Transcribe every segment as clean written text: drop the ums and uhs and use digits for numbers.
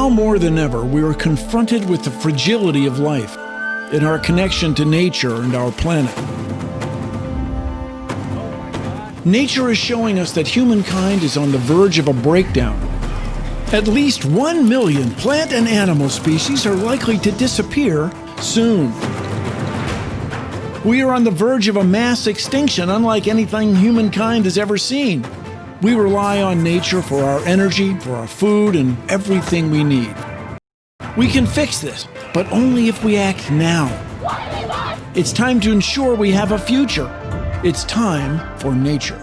Now more than ever, we are confronted with the fragility of life and our connection to nature and our planet. Nature is showing us that humankind is on the verge of a breakdown. At least 1 million plant and animal species are likely to disappear soon. We are on the verge of a mass extinction unlike anything humankind has ever seen. We rely on nature for our energy, for our food, and everything we need. We can fix this, but only if we act now. It's time to ensure we have a future. It's time for nature.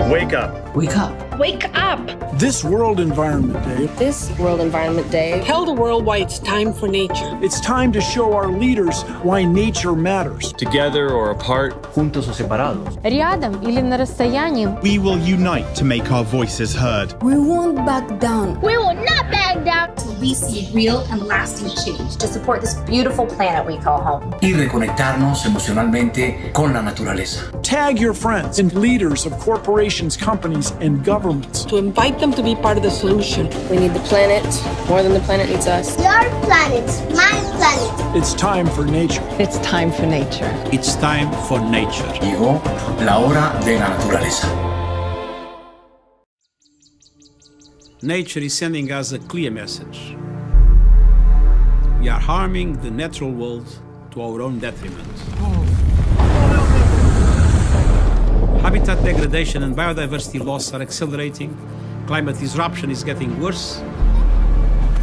Wake up. Wake up. Wake up! This World Environment Day, This World Environment Day. Tell the world why it's time for nature. it's time to show our leaders why nature matters. Together or apart. Juntos o separados. Рядом или на расстоянии. We will unite to make our voices heard. We won't back down. We will not back down! Till we see real and lasting change to support this beautiful planet we call home. Y reconectarnos emocionalmente con la naturaleza. Tag your friends and leaders of corporations, companies, and governments. To invite them to be part of the solution. We need the planet more than the planet needs us. Your planet, my planet. It's time for nature. It's time for nature. It's time for nature. Llegó la hora de la naturaleza. Nature is sending us a clear message. We are harming the natural world to our own detriment. Habitat degradation and biodiversity loss are accelerating. Climate disruption is getting worse.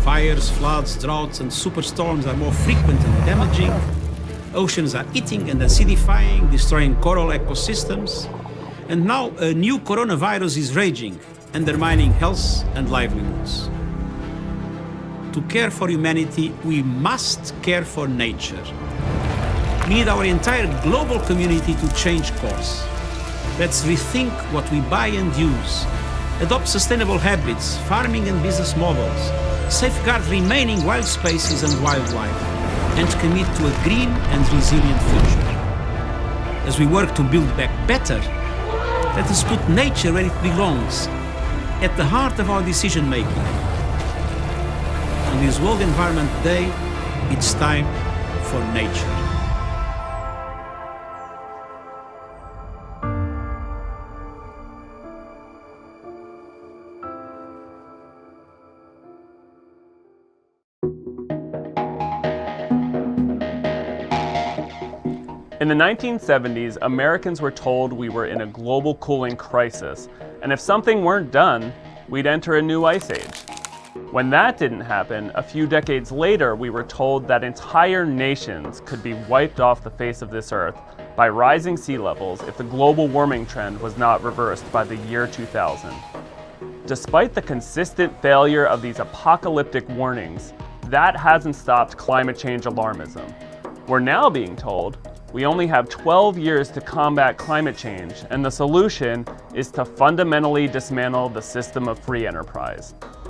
Fires, floods, droughts, and superstorms are more frequent and damaging. Oceans are eating and acidifying, destroying coral ecosystems. And now a new coronavirus is raging, undermining health and livelihoods. To care for humanity, we must care for nature. We need our entire global community to change course. Let's rethink what we buy and use, adopt sustainable habits, farming and business models, safeguard remaining wild spaces and wildlife, and commit to a green and resilient future. As we work to build back better, let us put nature where it belongs, at the heart of our decision making. On this World Environment Day, it's time for nature. In the 1970s, Americans were told we were in a global cooling crisis, and if something weren't done, we'd enter a new ice age. When that didn't happen, a few decades later, we were told that entire nations could be wiped off the face of this earth by rising sea levels if the global warming trend was not reversed by the year 2000. Despite the consistent failure of these apocalyptic warnings, that hasn't stopped climate change alarmism. We're now being told we only have 12 years to combat climate change, and the solution is to fundamentally dismantle the system of free enterprise.